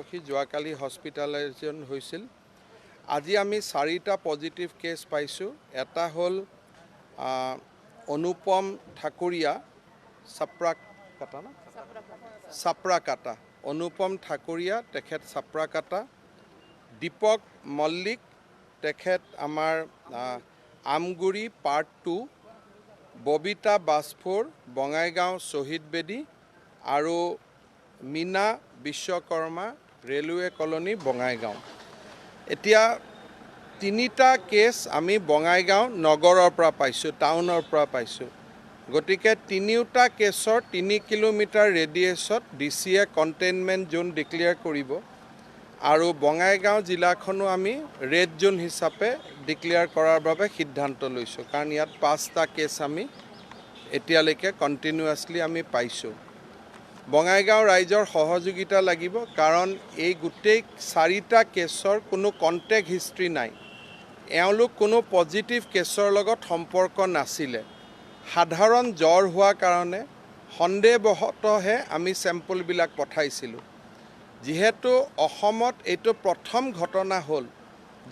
সি যোৱাকালি হস্পিটেলাইজেশ্যন হৈছিল। আজি আমি 4টা পজিটিভ কেছ পাইছোঁ। এটা হ'ল অনুপম ঠাকুৰীয়া চাপ্ৰাকাটা অনুপম ঠাকুৰীয়া তেখেত চাপ্ৰাকাটা, দীপক মল্লিক তেখেত আমাৰ আমগুৰি পাৰ্ট 2, ববিতা বাজপুৰ বঙাইগাঁও শ্বহীদ বেদী আৰু মীনা বিশ্বকৰ্মা ৰেলৱে কলনী বঙাইগাঁও। এতিয়া 3টা কেছ আমি বঙাইগাঁও নগৰৰ পৰা পাইছোঁ, টাউনৰ পৰা পাইছোঁ। গতিকে 3টা কেছৰ 3 কিলোমিটাৰ ৰেডিয়াছত DCয়ে কণ্টেইনমেণ্ট জোন ডিক্লেয়াৰ কৰিব আৰু বঙাইগাঁও জিলাখনো আমি ৰেড জোন হিচাপে ডিক্লেয়াৰ কৰাৰ বাবে সিদ্ধান্ত লৈছোঁ, কাৰণ ইয়াত 5টা কেছ আমি এতিয়ালৈকে কণ্টিনিউৱাছলি আমি পাইছোঁ। বঙাইগাঁও ৰাইজৰ সহযোগিতা লাগিব, কাৰণ এই গোটেই 4টা কেছৰ কোনো কণ্টেক্ট হিষ্ট্ৰী নাই। এওঁলোক কোনো পজিটিভ কেছৰ লগত সম্পৰ্ক নাছিলে। সাধাৰণ জ্বৰ হোৱাৰ কাৰণে সন্দেহবশতহে আমি চেম্পলবিলাক পঠাইছিলোঁ। যিহেতু অসমত এইটো প্ৰথম ঘটনা হ'ল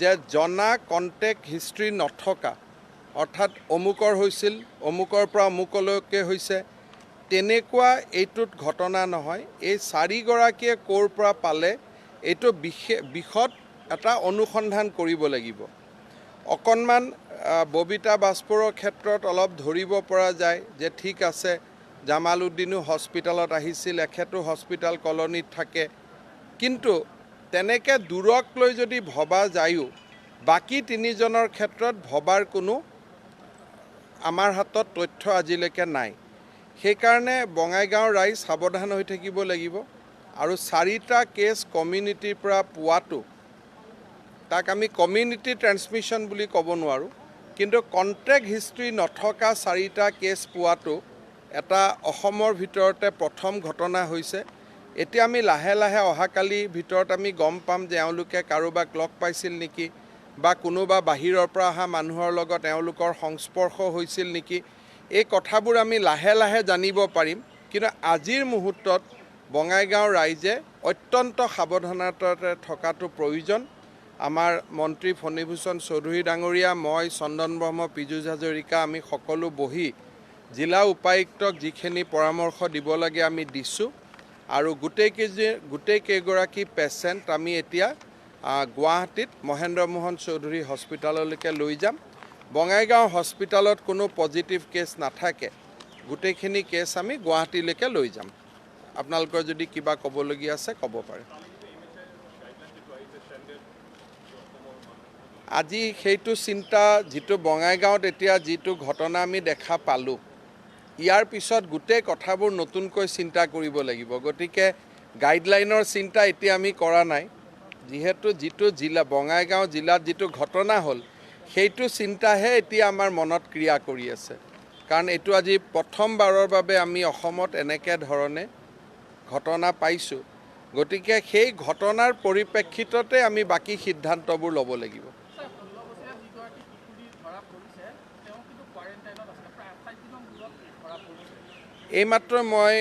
যে জনা কণ্টেক্ট হিষ্ট্ৰী নথকা, অৰ্থাৎ অমুকৰ হৈছিল, অমুকৰ পৰা অমুকলৈকে হৈছে, তেনেকুৱা এইটোত ঘটনা নহয়। এই 4গৰাকীয়ে ক'ৰ পৰা পালে এইটো বিশদ এটা অনুসন্ধান কৰিব লাগিব। অকণমান ববিতা বাজপুৰৰ ক্ষেত্ৰত অলপ ধৰিব পৰা যায় যে ঠিক আছে, জামালুদ্দিনো হস্পিটেলত আহিছিল, এখেতো হস্পিটেল কলনীত থাকে, কিন্তু তেনেকৈ দূৰক লৈ যদি ভবা যায়ো, বাকী 3জনৰ ক্ষেত্ৰত ভবাৰ কোনো আমাৰ হাতত তথ্য আজিলৈকে নাই। সেইকাৰণে বঙাইগাঁও ৰাইজ সাৱধান হৈ থাকিব লাগিব। আৰু 4টা কেছ কমিউনিটিৰ পৰা পোৱাটো, তাক আমি কমিউনিটি ট্ৰেন্সমিশ্যন বুলি ক'ব নোৱাৰোঁ, কিন্তু কণ্টেক্ট হিষ্ট্ৰী নথকা 4টা কেছ পোৱাটো এটা অসমৰ ভিতৰতে প্ৰথম ঘটনা হৈছে। এতিয়া আমি লাহে লাহে অহাকালিৰ ভিতৰত আমি গম পাম যে এওঁলোকে কাৰোবাক লগ পাইছিল নেকি, বা কোনোবা বাহিৰৰ পৰা অহা মানুহৰ লগত এওঁলোকৰ সংস্পৰ্শ হৈছিল নেকি। এই কথাবোৰ আমি লাহে লাহে জানিব পাৰিম, কিন্তু আজিৰ মুহূৰ্তত বঙাইগাঁও ৰাইজে অত্যন্ত সাৱধানতাৰে থকাটো প্ৰয়োজন। আমাৰ মন্ত্ৰী ফণীভূষণ চৌধুৰী ডাঙৰীয়া, মই, চন্দন ব্ৰহ্ম, পীযুষ হাজৰিকা, আমি সকলো বহি জিলা উপায়ুক্তক যিখিনি পৰামৰ্শ দিব লাগে আমি দিছোঁ। আৰু গোটেইকেইগৰাকী পেচেণ্ট আমি এতিয়া গুৱাহাটীত মহেন্দ্ৰ মোহন চৌধুৰী হস্পিটেললৈকে লৈ যাম। বঙাইগাঁও হস্পিটেলত কোনো পজিটিভ কেছ নাথাকে, গোটেইখিনি কেছ আমি গুৱাহাটীলৈকে লৈ যাম। আপোনালোকৰ যদি কিবা ক'বলগীয়া আছে ক'ব পাৰে। আজি সেইটো চিন্তা, যিটো বঙাইগাঁৱত এতিয়া যিটো ঘটনা আমি দেখা পালোঁ, ইয়াৰ পিছত গোটেই কথাবোৰ নতুনকৈ চিন্তা কৰিব লাগিব। গতিকে গাইডলাইনৰ চিন্তা এতিয়া আমি কৰা নাই। যিহেতু যিটো বঙাইগাঁও জিলাত যিটো ঘটনা হ'ল, সেইটো চিন্তাহে এতিয়া আমাৰ মনত ক্ৰিয়া কৰি আছে। কাৰণ এইটো আজি প্ৰথমবাৰৰ বাবে আমি অসমত এনেকৈ ধৰণে ঘটনা পাইছোঁ। গতিকে সেই ঘটনাৰ পৰিপ্ৰেক্ষিততে আমি বাকী সিদ্ধান্তবোৰ ল'ব লাগিব। এইমাত্ৰ মই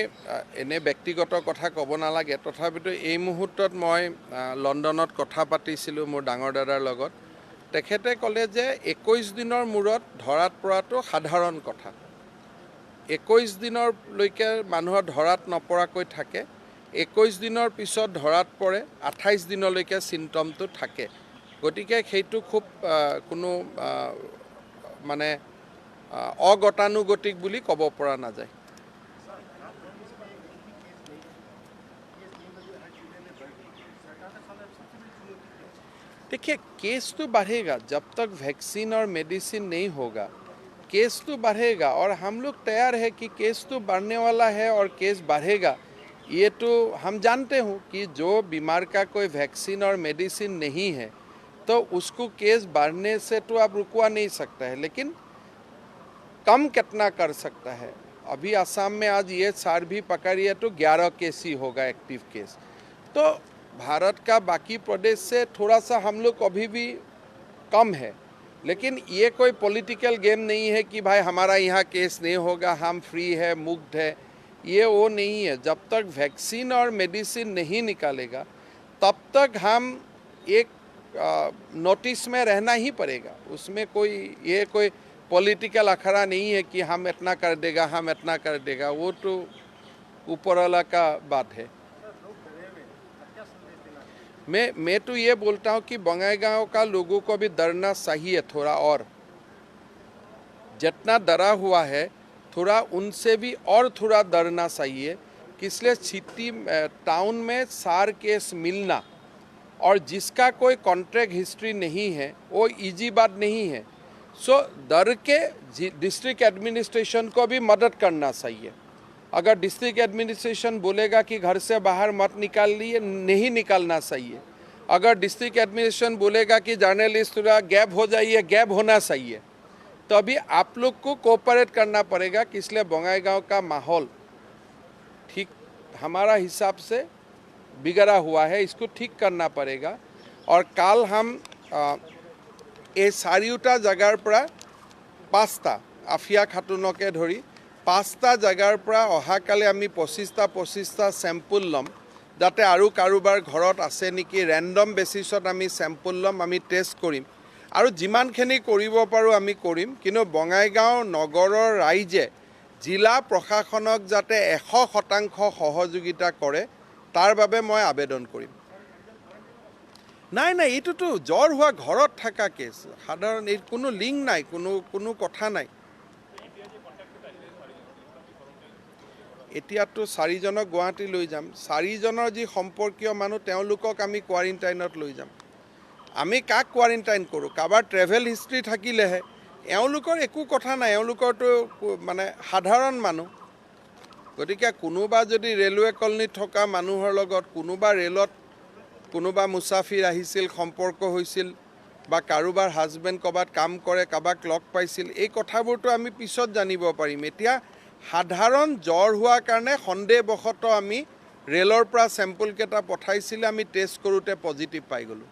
এনে ব্যক্তিগত কথা ক'ব নালাগে, তথাপিতো এই মুহূৰ্তত মই লণ্ডনত কথা পাতিছিলোঁ মোৰ ডাঙৰ দাদাৰ লগত। তেখেতে ক'লে যে 21 দিনৰ মূৰত ধৰাত পৰাটো সাধাৰণ কথা। 21 দিনলৈকে মানুহৰ ধৰাত নপৰাকৈ থাকে, 21 দিনৰ পিছত ধৰাত পৰে, 28 দিনলৈকে চিমটমটো থাকে। গতিকে সেইটো খুব কোনো মানে অগতানুগতিক বুলি ক'ব পৰা নাযায়। देखिए, केस तो बढ़ेगा जब तक वैक्सीन और मेडिसिन नहीं होगा, केस तो बढ़ेगा और हम लोग तैयार है कि केस तो बढ़ने वाला है और केस बढ़ेगा। ये तो हम जानते हो कि जो बीमार का कोई वैक्सीन और मेडिसिन नहीं है तो उसको केस बढ़ने से तो आप रुकवा नहीं सकता है, लेकिन कम कितना कर सकता है। अभी असम में आज ये सार भी पकड़िए तो 11 केस ही होगा एक्टिव केस। तो भारत का बाकी प्रदेश से थोड़ा सा हम लोग अभी भी कम है, लेकिन ये कोई पॉलिटिकल गेम नहीं है कि भाई हमारा यहाँ केस नहीं होगा, हम फ्री है, मुक्त है। ये वो नहीं है। जब तक वैक्सीन और मेडिसिन नहीं निकालेगा तब तक हम एक नोटिस में रहना ही पड़ेगा। उसमें कोई पॉलिटिकल अखाड़ा नहीं है कि हम इतना कर देगा, हम इतना कर देगा, वो तो ऊपर वाला का बात है। मैं तो ये बोलता हूँ कि बंगाईगांव का लोगों को भी डरना चाहिए थोड़ा, और जितना डरा हुआ है थोड़ा उनसे भी और थोड़ा डरना चाहिए। इसलिए सिटी टाउन में सार केस मिलना और जिसका कोई कॉन्ट्रैक्ट हिस्ट्री नहीं है वो इजी बात नहीं है। सो डर के डिस्ट्रिक्ट एडमिनिस्ट्रेशन को भी मदद करना चाहिए। अगर डिस्ट्रिक्ट एडमिनिस्ट्रेशन बोलेगा कि घर से बाहर मत निकालिए, नहीं निकालना चाहिए। अगर डिस्ट्रिक्ट एडमिनिस्ट्रेशन बोलेगा कि जर्नलिस्ट थोड़ा गैप हो जाइए, गैप होना चाहिए। तो अभी आप लोग को कोऑपरेट करना पड़ेगा कि इसलिए बंगाईगांव का माहौल ठीक हमारा हिसाब से बिगड़ा हुआ है, इसको ठीक करना पड़ेगा। और कल हम ये चारिटा जगार पर 5टा आफिया खातुनके धरी 5टा जगार पर अहाकाले आमी 25टा सैम्पल लम, जाते आरु कारोबार घरत आछे नेকি रैंडम बेसिसत आमी सैम्पल लम, आमी टेस्ट करिम और जिमानखिनि करिब पारो आमी करिम। किन्तु बंगाईगांव नगৰৰ राइजे जिला प्रशासनक जाते 100% सहयोगिता करे तार बारे मैं आवेदन करिम। নাই এইটোতো জ্বৰ হোৱা ঘৰত থকা কেছ, সাধাৰণ এই কোনো লিংক নাই, কোনো কথা নাই। এতিয়াতো 4জনক গুৱাহাটী লৈ যাম, 4জনৰ যি সম্পৰ্কীয় মানুহ তেওঁলোকক আমি কোৱাৰেণ্টাইনত লৈ যাম। আমি কাক কোৱাৰেণ্টাইন কৰোঁ? কাৰোবাৰ ট্ৰেভেল হিষ্ট্ৰী থাকিলেহে। এওঁলোকৰ একো কথা নাই, এওঁলোকৰতো মানে সাধাৰণ মানুহ। গতিকে কোনোবা যদি ৰেলৱে কলনীত থকা মানুহৰ লগত কোনোবা ৰেলত কোনোবা মুছাফিৰ আহিছিল, সম্পৰ্ক হৈছিল, বা কাৰোবাৰ হাজবেণ্ড ক'ৰবাত কাম কৰে, কাৰোবাক লগ পাইছিল, এই কথাবোৰতো আমি পিছত জানিব পাৰিম। এতিয়া সাধাৰণ জ্বৰ হোৱাৰ কাৰণে সন্দেহবশতঃ আমি ৰেলৰ পৰা চেম্পল কেইটা পঠাইছিলে, আমি টেষ্ট কৰোঁতে পজিটিভ পাই গ'লোঁ।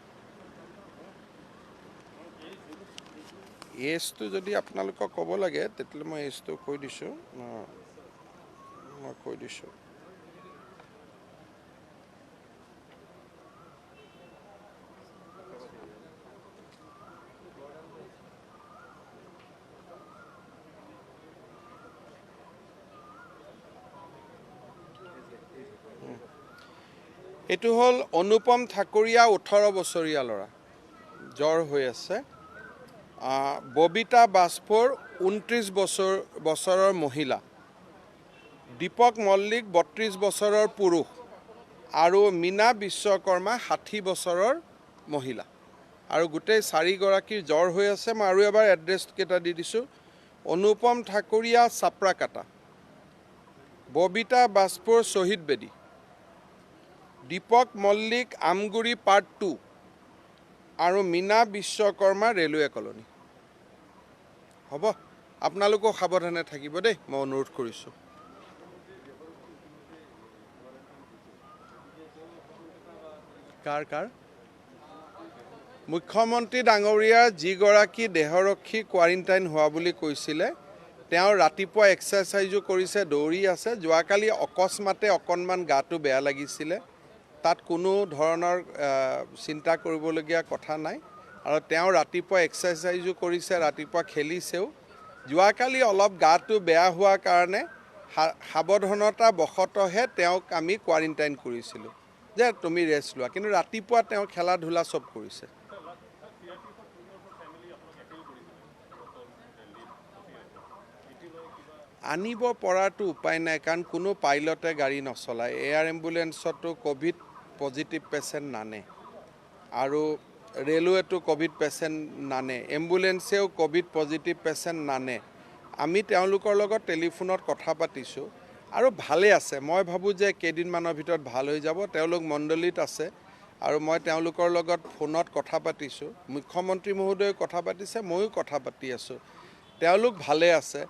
এজটো যদি আপোনালোকক ক'ব লাগে তেতিয়াহ'লে মই এজটো কৈ দিছোঁ, এইটো হ'ল অনুপম ঠাকুৰীয়া, 18 বছৰীয়া ল'ৰা, জ্বৰ হৈ আছে। ববিতা বাজপৰ 29 বছৰৰ মহিলা, দীপক মল্লিক 32 বছৰৰ পুৰুষ আৰু মীনা বিশ্বকৰ্মা 60 বছৰৰ মহিলা। আৰু গোটেই 4গৰাকীৰ জ্বৰ হৈ আছে। মই আৰু এবাৰ এড্ৰেছকেইটা দি দিছোঁ। অনুপম ঠাকুৰীয়া চাপৰাকাটা, ববিতা বাজপৰ শ্বহীদ বেদী, দীপক মল্লিক আমগুৰি পাৰ্ট 2 আৰু মীনা বিশ্বকৰ্মা ৰেলৱে কলনী। হ'ব, আপোনালোকো সাৱধানে থাকিব দেই, মই অনুৰোধ কৰিছোঁ। কাৰ মুখ্যমন্ত্ৰী ডাঙৰীয়াৰ যিগৰাকী দেহৰক্ষী কোৱাৰেণ্টাইন হোৱা বুলি কৈছিলে, তেওঁ ৰাতিপুৱা এক্সাৰচাইজো কৰিছে, দৌৰি আছে। যোৱাকালি অকস্মাতে অকণমান গাটো বেয়া লাগিছিলে, তাত কোনো ধৰণৰ চিন্তা কৰিবলগীয়া কথা নাই। আৰু তেওঁ ৰাতিপুৱা এক্সাৰচাইজো কৰিছে, ৰাতিপুৱা খেলিছেও। যোৱাকালি অলপ গাটো বেয়া হোৱাৰ কাৰণে সাৱধানতা বশতহে তেওঁক আমি কোৱাৰেণ্টাইন কৰিছিলোঁ যে তুমি ৰেষ্ট লোৱা, কিন্তু ৰাতিপুৱা তেওঁ খেলা ধূলা চব কৰিছে। আনিব পৰাটো উপায় নাই, কাৰণ কোনো পাইলটে গাড়ী নচলায়। এয়াৰ এম্বুলেন্সতো কোভিড পজিটিভ পেচেণ্ট নানে আৰু ৰেলৱেটো কোভিড পেচেণ্ট নানে, এম্বুলেন্সেও কোভিড পজিটিভ পেচেণ্ট নানে। আমি তেওঁলোকৰ লগত টেলিফোনত কথা পাতিছোঁ আৰু ভালে আছে। মই ভাবোঁ যে কেইদিনমানৰ ভিতৰত ভাল হৈ যাব। তেওঁলোক মণ্ডলীত আছে আৰু মই তেওঁলোকৰ লগত ফোনত কথা পাতিছোঁ। মুখ্যমন্ত্ৰী মহোদয়ে কথা পাতিছে, ময়ো কথা পাতি আছোঁ। তেওঁলোক ভালে আছে,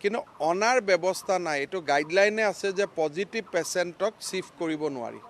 কিন্তু অনাৰ ব্যৱস্থা নাই। এইটো গাইডলাইনে আছে যে পজিটিভ পেচেণ্টক চিফ্ট কৰিব নোৱাৰি।